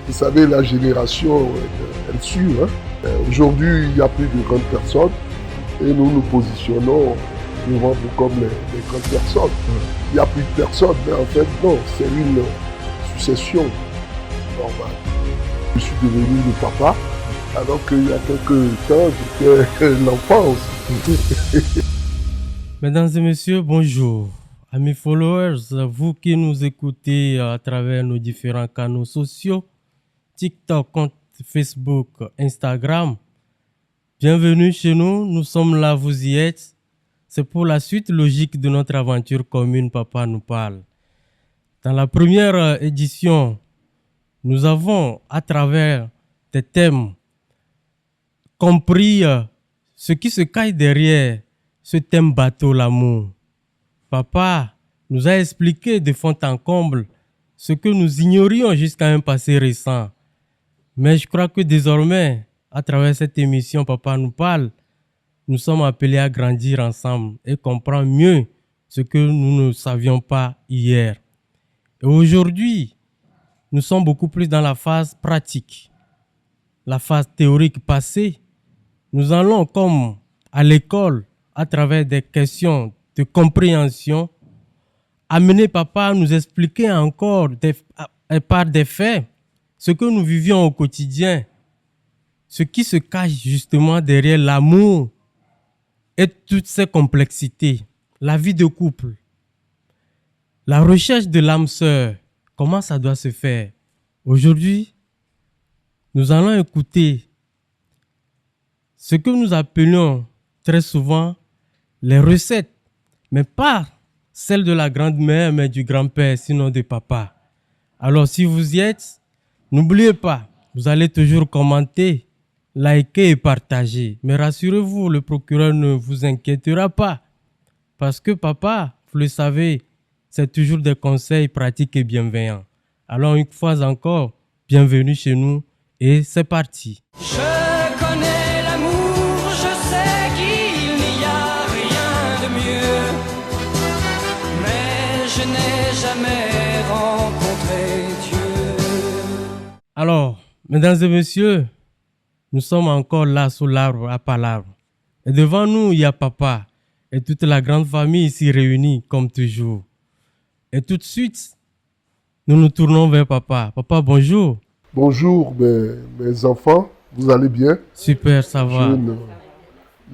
Vous savez, la génération, elle suit. Hein. Aujourd'hui, il n'y a plus de grandes personnes et nous nous positionnons devant vous comme les grandes personnes. Il n'y a plus de personnes, mais en fait, non, c'est une succession normale. Je suis devenu le papa, alors qu'il y a quelques temps, j'étais l'enfant aussi. Mesdames et messieurs, bonjour. Amis followers, vous qui nous écoutez à travers nos différents canaux sociaux, TikTok, compte Facebook, Instagram, bienvenue chez nous. Nous sommes là, vous y êtes. C'est pour la suite logique de notre aventure commune, Papa nous parle. Dans la première édition, nous avons, à travers des thèmes, compris ce qui se cache derrière ce thème bateau, l'amour. Papa nous a expliqué de fond en comble ce que nous ignorions jusqu'à un passé récent. Mais je crois que désormais, à travers cette émission, Papa nous parle, nous sommes appelés à grandir ensemble et comprendre mieux ce que nous ne savions pas hier. Et aujourd'hui, nous sommes beaucoup plus dans la phase pratique, la phase théorique passée. Nous allons, comme à l'école, à travers des questions de compréhension, amener Papa à nous expliquer encore par des faits ce que nous vivions au quotidien, ce qui se cache justement derrière l'amour et toutes ces complexités, la vie de couple, la recherche de l'âme sœur, comment ça doit se faire. Aujourd'hui, nous allons écouter ce que nous appelons très souvent les recettes, mais pas celles de la grand-mère, mais du grand-père, sinon de papa. Alors, si vous y êtes, n'oubliez pas, vous allez toujours commenter, liker et partager. Mais rassurez-vous, le procureur ne vous inquiétera pas. Parce que papa, vous le savez, c'est toujours des conseils pratiques et bienveillants. Alors, une fois encore, bienvenue chez nous et c'est parti. Je connais l'amour, je sais qu'il n'y a rien de mieux. Mais je n'ai jamais rencontré Dieu. Alors, mesdames et messieurs, nous sommes encore là sous l'arbre à palabre. Et devant nous, il y a papa et toute la grande famille ici réunie comme toujours. Et tout de suite, nous nous tournons vers papa. Papa, bonjour. Bonjour mes enfants, vous allez bien? Super, ça va.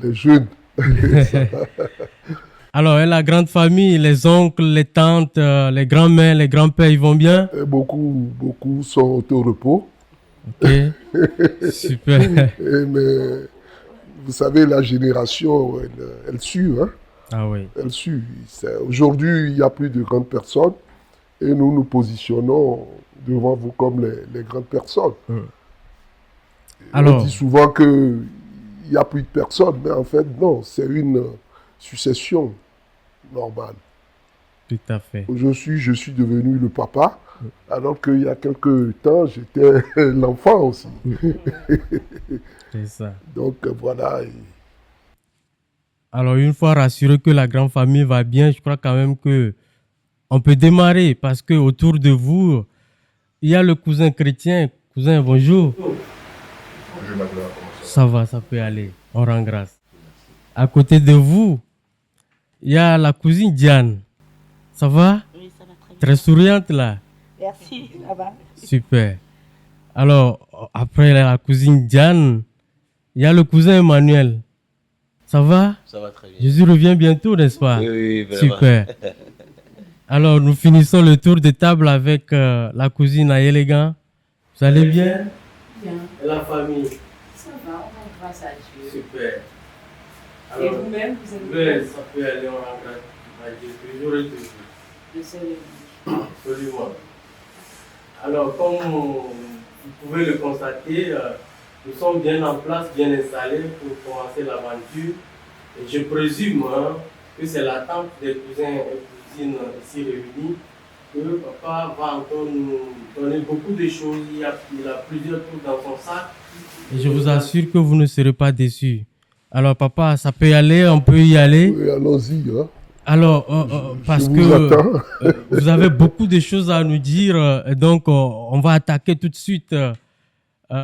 Les jeunes. Alors, et la grande famille, les oncles, les tantes, les grands-mères, les grands-pères, ils vont bien? Et beaucoup sont au repos. Ok, super. Mais vous savez, la génération, elle suit. Hein? Ah oui. Elle suit. Aujourd'hui, il n'y a plus de grandes personnes et nous nous positionnons devant vous comme les grandes personnes. Alors, on dit souvent qu'il n'y a plus de personnes, mais en fait, non, c'est une succession normale. Tout à fait. Je suis devenu le papa, alors qu'il y a quelques temps, j'étais l'enfant aussi. C'est ça. Donc voilà. Alors, une fois rassuré que la grande famille va bien, je crois quand même que on peut démarrer parce que autour de vous, il y a le cousin chrétien. Cousin, bonjour. Bonjour, madame. Ça va, ça peut aller. On rend grâce. À côté de vous, il y a la cousine Diane. Ça va? Oui, ça va très bien. Très souriante là. Merci, ça va. Super. Alors, après la cousine Diane, il y a le cousin Emmanuel. Ça va? Ça va très bien. Jésus revient bientôt, n'est-ce pas? Oui, vraiment. Super. Alors, nous finissons le tour de table avec la cousine Ayelégan. Vous allez bien? Bien. Et la famille? Ça va, on rend grâce à Dieu. Super. Et vous-même, vous allez bien? ça peut aller, on rend grâce à Dieu toujours et toujours. Je sais le Absolument. Alors, comme vous pouvez le constater, nous sommes bien en place, bien installés pour commencer l'aventure. Et je présume que c'est l'attente des cousins et cousines ici réunis que papa va encore nous donner beaucoup de choses. Il a plusieurs trucs dans son sac. Et je vous assure que vous ne serez pas déçus. Alors papa, ça peut y aller, on peut y aller. Oui, allons-y. Hein. Alors, parce Je vous que attends. vous avez beaucoup de choses à nous dire, donc on va attaquer tout de suite